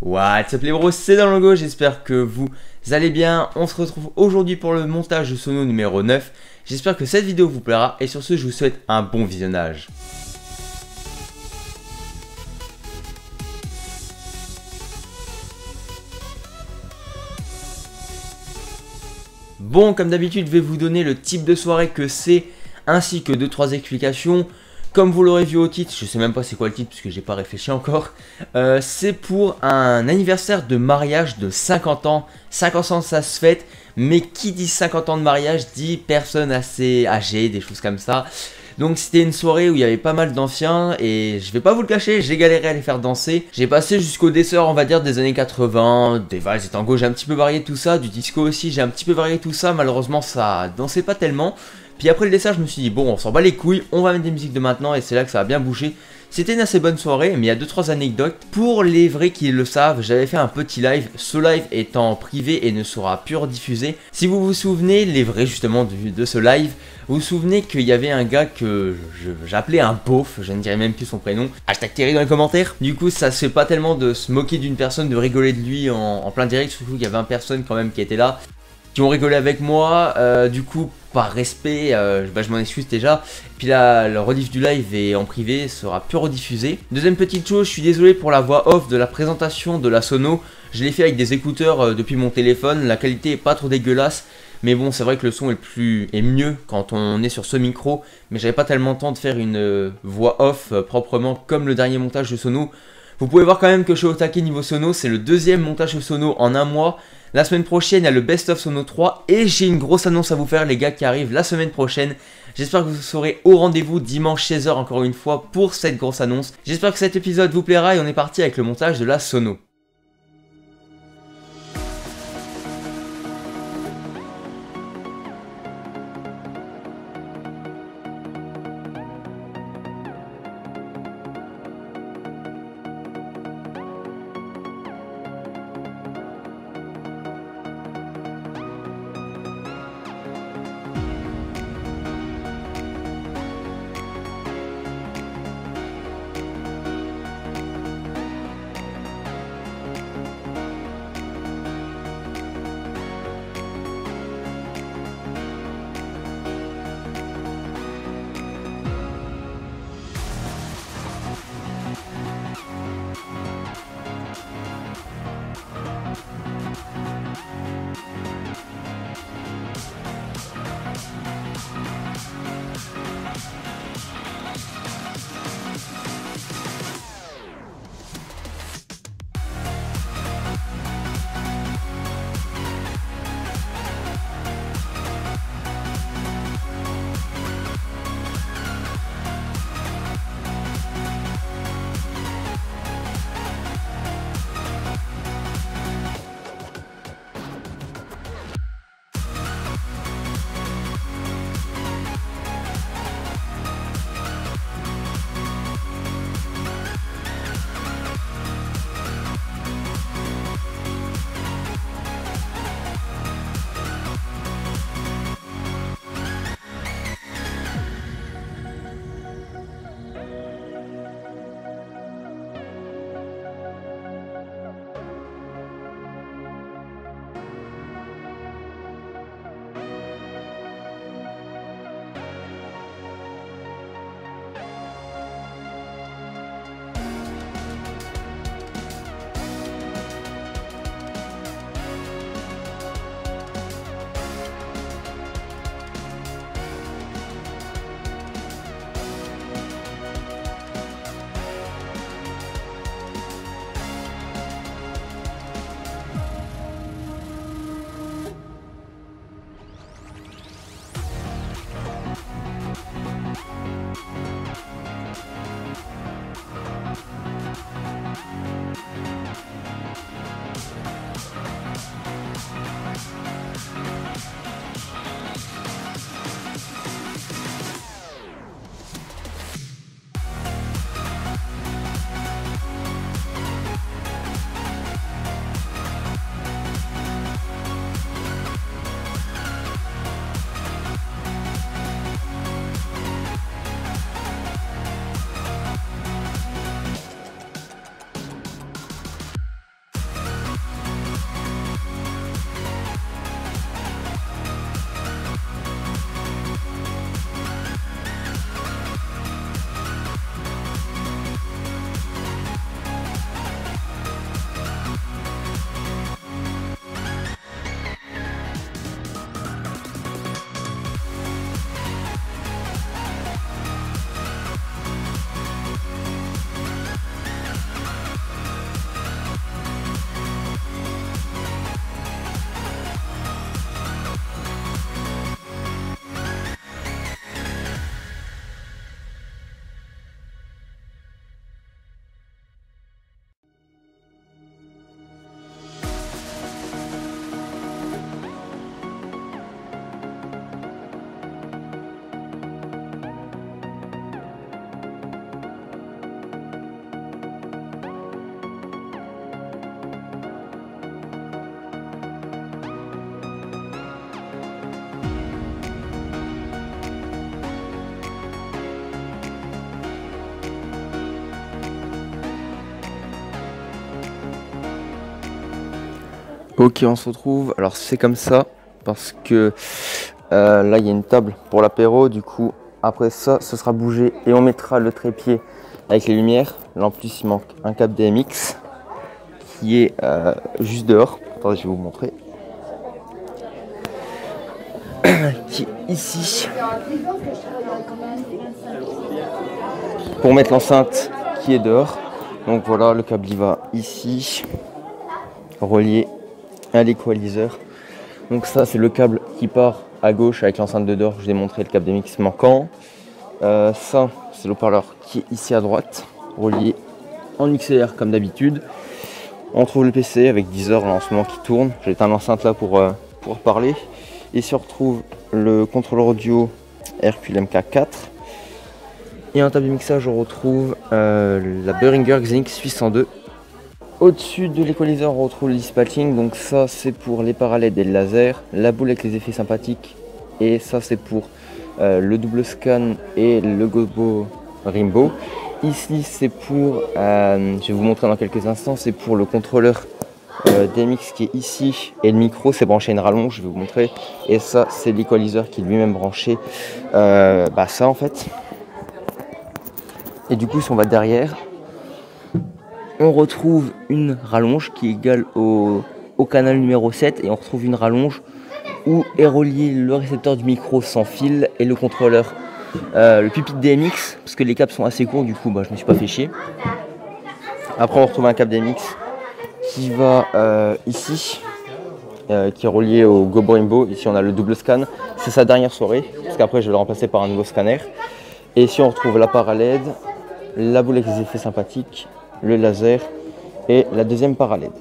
What's up les bros, c'est dans le logo, j'espère que vous allez bien. On se retrouve aujourd'hui pour le montage de Sono numéro 9. J'espère que cette vidéo vous plaira et sur ce je vous souhaite un bon visionnage. Bon, comme d'habitude, je vais vous donner le type de soirée que c'est, ainsi que 2-3 explications. Comme vous l'aurez vu au titre, je sais même pas c'est quoi le titre parce que j'ai pas réfléchi encore. C'est pour un anniversaire de mariage de 50 ans. 50 ans ça se fête, mais qui dit 50 ans de mariage dit personne assez âgée, des choses comme ça. Donc c'était une soirée où il y avait pas mal d'anciens et je vais pas vous le cacher, j'ai galéré à les faire danser. J'ai passé jusqu'au dessert on va dire des années 80, des valses et tangos, j'ai un petit peu varié tout ça, du disco aussi, j'ai un petit peu varié tout ça, malheureusement ça dansait pas tellement. Puis après le dessert je me suis dit bon on s'en bat les couilles, on va mettre des musiques de maintenant et c'est là que ça a bien bougé. C'était une assez bonne soirée, mais il y a 2-3 anecdotes. Pour les vrais qui le savent, j'avais fait un petit live. Ce live étant privé et ne sera plus rediffusé. Si vous vous souvenez, les vrais justement de ce live, vous vous souvenez qu'il y avait un gars que j'appelais un beauf, je ne dirais même plus son prénom. Hashtag Thierry dans les commentaires. Du coup, ça se fait pas tellement de se moquer d'une personne, de rigoler de lui en plein direct. Surtout qu'il y a 20 personnes quand même qui étaient là, qui ont rigolé avec moi. Du coup, par respect, je m'en excuse déjà. Puis là, le rediff du live est en privé, sera plus rediffusé. Deuxième petite chose, je suis désolé pour la voix off de la présentation de la Sono. Je l'ai fait avec des écouteurs depuis mon téléphone, la qualité est pas trop dégueulasse. Mais bon, c'est vrai que le son est mieux quand on est sur ce micro. Mais j'avais pas tellement le temps de faire une voix off proprement comme le dernier montage de Sono. Vous pouvez voir quand même que je suis au taquet niveau Sono, c'est le deuxième montage de Sono en un mois. La semaine prochaine, il y a le Best of Sono 3 et j'ai une grosse annonce à vous faire les gars qui arrivent la semaine prochaine. J'espère que vous serez au rendez-vous dimanche 16h encore une fois pour cette grosse annonce. J'espère que cet épisode vous plaira et on est parti avec le montage de la Sono. Ok, on se retrouve. Alors c'est comme ça parce que là il y a une table pour l'apéro. Du coup, après ça, ce sera bougé et on mettra le trépied avec les lumières. Là en plus, il manque un câble DMX qui est juste dehors. Attendez, je vais vous montrer. Qui est ici. Pour mettre l'enceinte qui est dehors. Donc voilà, le câble il va ici, relié à l'équaliseur. Donc ça c'est le câble qui part à gauche avec l'enceinte de dehors. Je vous ai montré le câble DMX manquant. Ça c'est le haut-parleur qui est ici à droite, relié en XLR comme d'habitude. On trouve le PC avec 10 heures là en ce moment qui tourne. J'ai éteint l'enceinte là pour parler. Ici on retrouve le contrôleur audio Hercule MK4. Et en table de mixage on retrouve la Behringer Xenix 802. Au-dessus de l'équaliseur on retrouve le dispatching, donc ça c'est pour les parallèles et le laser, la boule avec les effets sympathiques, et ça c'est pour le double scan et le gobo Rimbo. Ici c'est pour, je vais vous montrer dans quelques instants, c'est pour le contrôleur DMX qui est ici, et le micro c'est branché à une rallonge, je vais vous montrer, et ça c'est l'équaliseur qui est lui-même branché, ça en fait. Et du coup si on va derrière, on retrouve une rallonge qui est égale au canal numéro 7 et on retrouve une rallonge où est relié le récepteur du micro sans fil et le contrôleur, le pupitre DMX, parce que les câbles sont assez courts, du coup je me suis pas fait chier. Après on retrouve un câble DMX qui va ici, qui est relié au Gobo Rimbo. Ici on a le double scan, c'est sa dernière soirée, parce qu'après je vais le remplacer par un nouveau scanner. Et ici on retrouve la parallèle, la boule avec les effets sympathiques, le laser et la deuxième parallèle.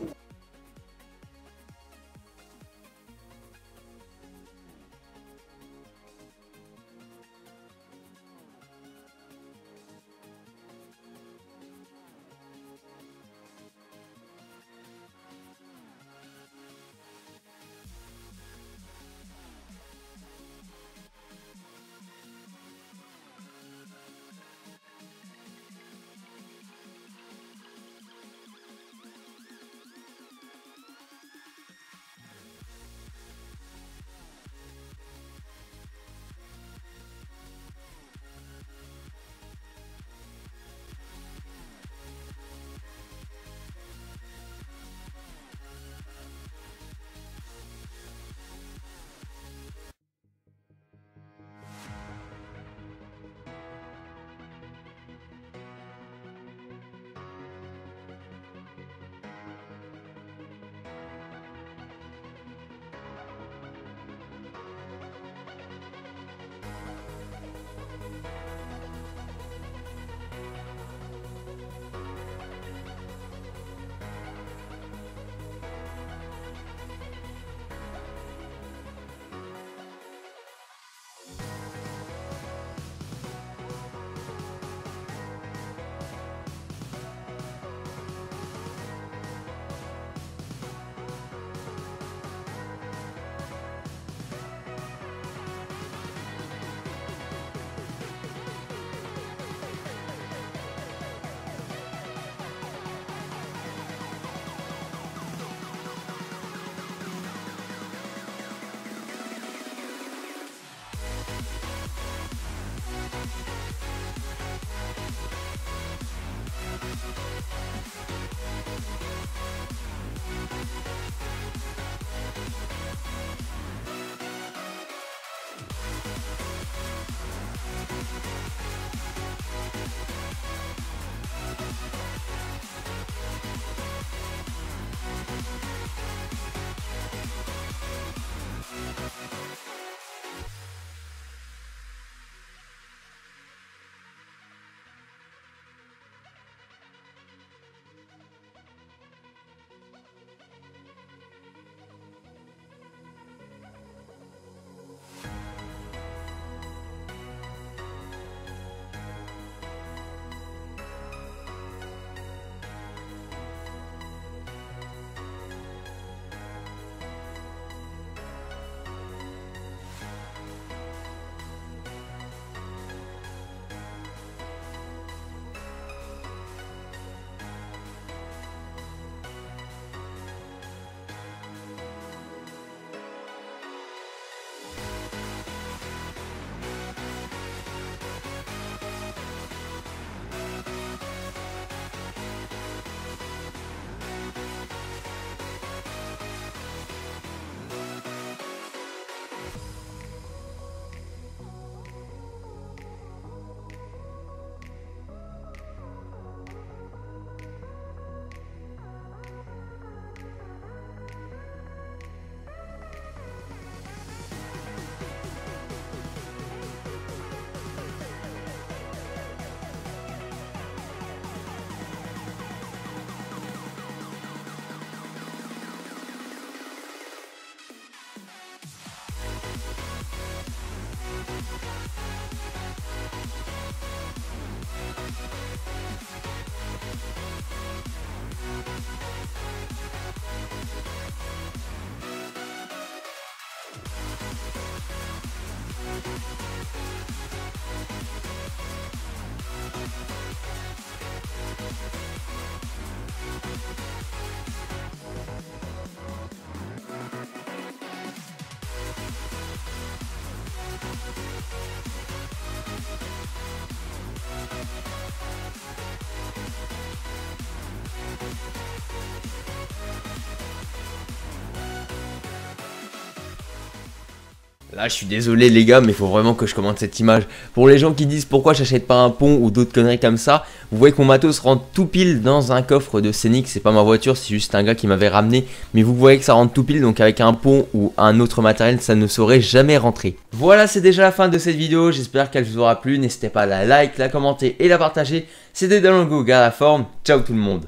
Là, je suis désolé les gars, mais il faut vraiment que je commente cette image. Pour les gens qui disent pourquoi j'achète pas un pont ou d'autres conneries comme ça, vous voyez que mon matos rentre tout pile dans un coffre de Scénic. C'est pas ma voiture, c'est juste un gars qui m'avait ramené. Mais vous voyez que ça rentre tout pile, donc avec un pont ou un autre matériel, ça ne saurait jamais rentrer. Voilà, c'est déjà la fin de cette vidéo. J'espère qu'elle vous aura plu. N'hésitez pas à la like, la commenter et la partager. C'était Dalongo, gars à la forme. Ciao tout le monde.